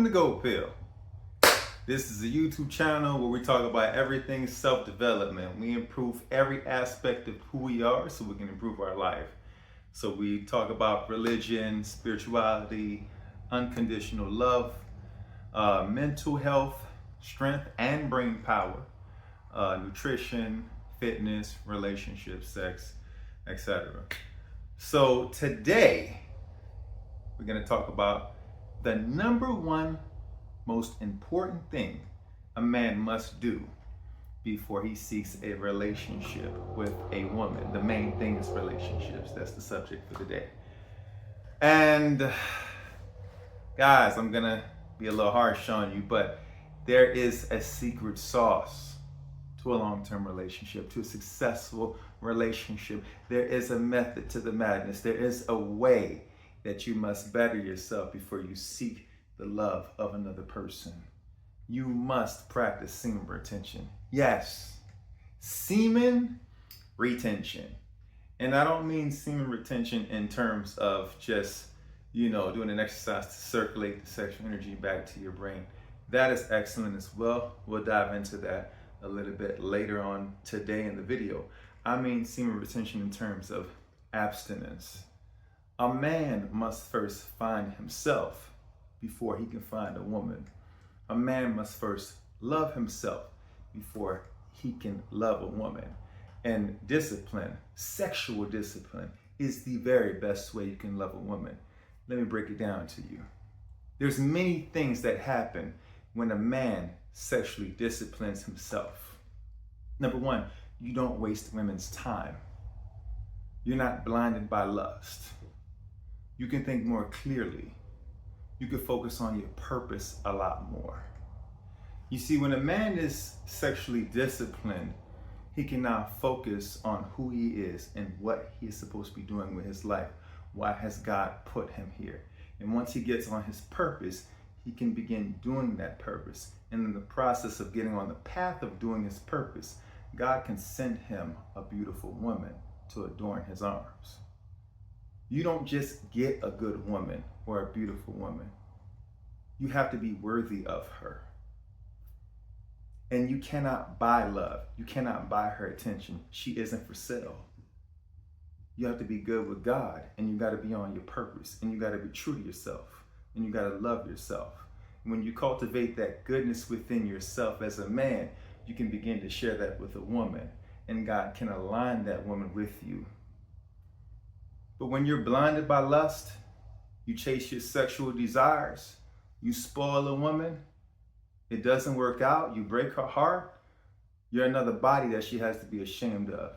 Welcome to GoldPill. This is a YouTube channel where we talk about everything self-development. We improve every aspect of who we are so we can improve our life. So we talk about religion, spirituality, unconditional love, mental health, strength and brain power, nutrition, fitness, relationships, sex, etc. So today we're going to talk about the number one most important thing a man must do before he seeks a relationship with a woman. The main thing is relationships. That's the subject for today. And guys, I'm gonna be a little harsh on you, but there is a secret sauce to a long-term relationship, to a successful relationship. There is a method to the madness. There is a way that you must better yourself before you seek the love of another person. You must practice semen retention. Yes, semen retention. And I don't mean semen retention in terms of just, doing an exercise to circulate the sexual energy back to your brain. That is excellent as well. We'll dive into that a little bit later on today in the video. I mean semen retention in terms of abstinence. A man must first find himself before he can find a woman. A man must first love himself before he can love a woman. And discipline, sexual discipline, is the very best way you can love a woman. Let me break it down to you. There's many things that happen when a man sexually disciplines himself. Number one, you don't waste women's time. You're not blinded by lust. You can think more clearly. You can focus on your purpose a lot more. You see, when a man is sexually disciplined, he can now focus on who he is and what he is supposed to be doing with his life. Why has God put him here? And once he gets on his purpose, he can begin doing that purpose. And in the process of getting on the path of doing his purpose, God can send him a beautiful woman to adorn his arms. You don't just get a good woman or a beautiful woman. You have to be worthy of her. And you cannot buy love. You cannot buy her attention. She isn't for sale. You have to be good with God, and you got to be on your purpose, and you got to be true to yourself, and you got to love yourself. And when you cultivate that goodness within yourself as a man, you can begin to share that with a woman, and God can align that woman with you. But when you're blinded by lust, you chase your sexual desires, you spoil a woman, it doesn't work out, you break her heart, you're another body that she has to be ashamed of.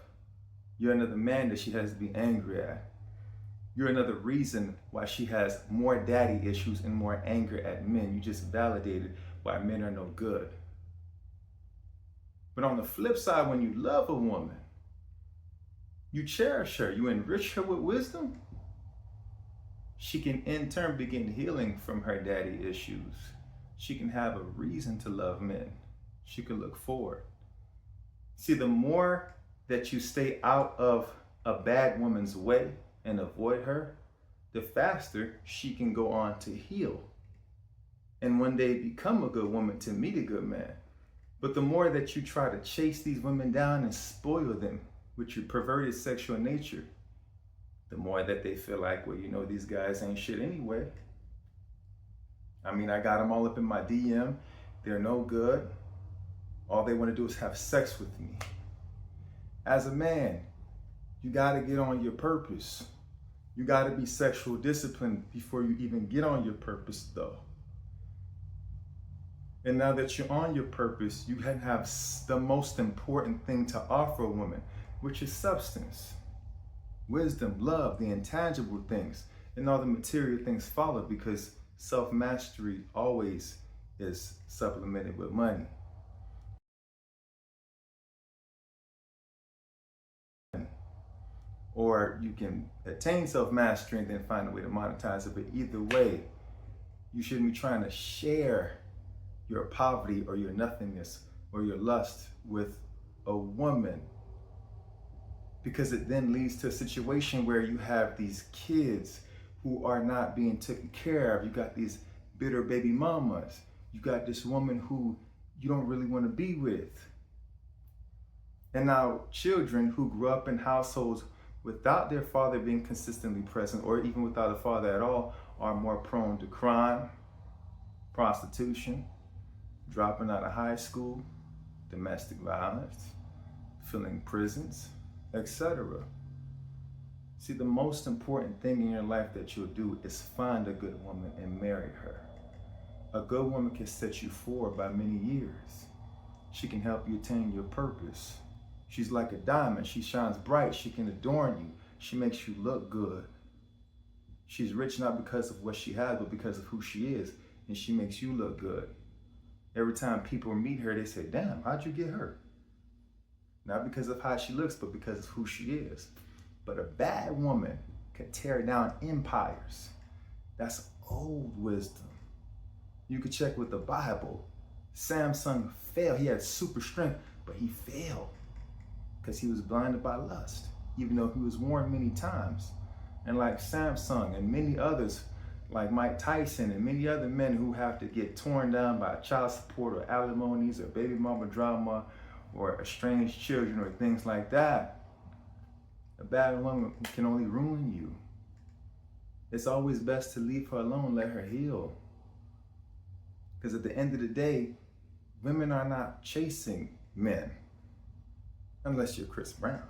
You're another man that she has to be angry at. You're another reason why she has more daddy issues and more anger at men. You just validated why men are no good. But on the flip side, when you love a woman, you cherish her, you enrich her with wisdom, she can in turn begin healing from her daddy issues. She can have a reason to love men. She can look forward. See, the more that you stay out of a bad woman's way and avoid her, the faster she can go on to heal and one day become a good woman to meet a good man. But the more that you try to chase these women down and spoil them with your perverted sexual nature, the more that they feel like, well, these guys ain't shit anyway. I mean, I got them all up in my DM. They're no good. All they want to do is have sex with me. As a man, you got to get on your purpose. You got to be sexual disciplined before you even get on your purpose, though. And now that you're on your purpose, you can have the most important thing to offer a woman, which is substance, wisdom, love, the intangible things, and all the material things follow, because self-mastery always is supplemented with money. Or you can attain self-mastery and then find a way to monetize it. But either way, you shouldn't be trying to share your poverty or your nothingness or your lust with a woman, because it then leads to a situation where you have these kids who are not being taken care of. You got these bitter baby mamas. You got this woman who you don't really want to be with. And now children who grew up in households without their father being consistently present, or even without a father at all, are more prone to crime, prostitution, dropping out of high school, domestic violence, filling prisons, etc. See, the most important thing in your life that you'll do is find a good woman and marry her. A good woman can set you forward by many years. She can help you attain your purpose. She's like a diamond. She shines bright. She can adorn you. She makes you look good. She's rich not because of what she has, but because of who she is. And she makes you look good. Every time people meet her, they say, damn, how'd you get her? Not because of how she looks, but because of who she is. But a bad woman can tear down empires. That's old wisdom. You could check with the Bible. Samson failed. He had super strength, but he failed because he was blinded by lust, even though he was warned many times. And like Samson and many others, like Mike Tyson and many other men who have to get torn down by child support or alimonies or baby mama drama or estranged children or things like that, a bad woman can only ruin you. It's always best to leave her alone, let her heal. Because at the end of the day, women are not chasing men, unless you're Chris Brown.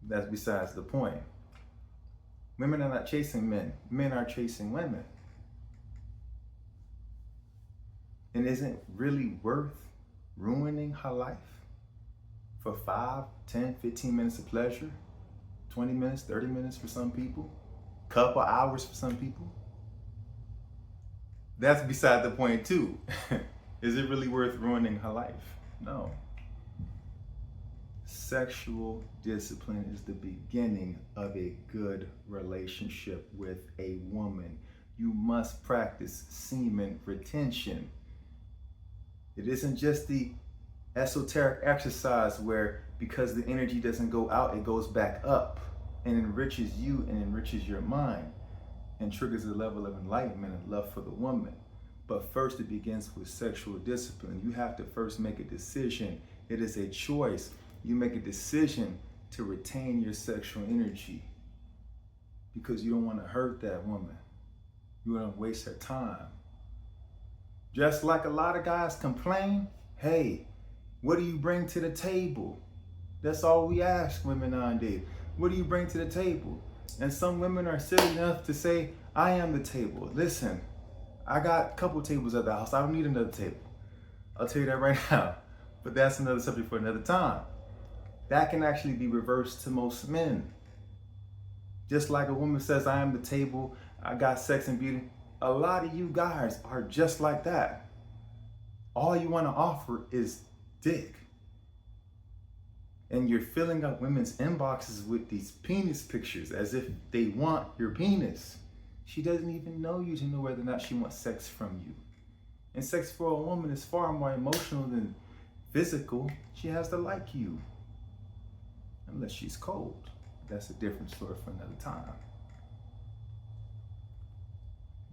That's besides the point. Women are not chasing men. Men are chasing women. And isn't it really worth ruining her life for 5, 10, 15 minutes of pleasure? 20 minutes, 30 minutes for some people? Couple hours for some people? That's beside the point too. Is it really worth ruining her life? No. Sexual discipline is the beginning of a good relationship with a woman. You must practice semen retention. It isn't just the esoteric exercise where because the energy doesn't go out, it goes back up and enriches you and enriches your mind and triggers a level of enlightenment and love for the woman. But first it begins with sexual discipline. You have to first make a decision. It is a choice. You make a decision to retain your sexual energy because you don't want to hurt that woman. You want to waste her time. Just like a lot of guys complain, hey, what do you bring to the table? That's all we ask women nowadays. What do you bring to the table? And some women are silly enough to say, I am the table. Listen, I got a couple tables at the house. I don't need another table. I'll tell you that right now. But that's another subject for another time. That can actually be reversed to most men. Just like a woman says, I am the table, I got sex and beauty. A lot of you guys are just like that. All you want to offer is dick. And you're filling up women's inboxes with these penis pictures as if they want your penis. She doesn't even know you to know whether or not she wants sex from you. And sex for a woman is far more emotional than physical. She has to like you. Unless she's cold. That's a different story for another time.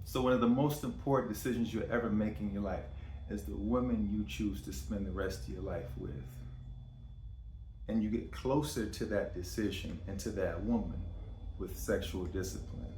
So one of the most important decisions you'll ever make in your life is the woman you choose to spend the rest of your life with. And you get closer to that decision and to that woman with sexual discipline.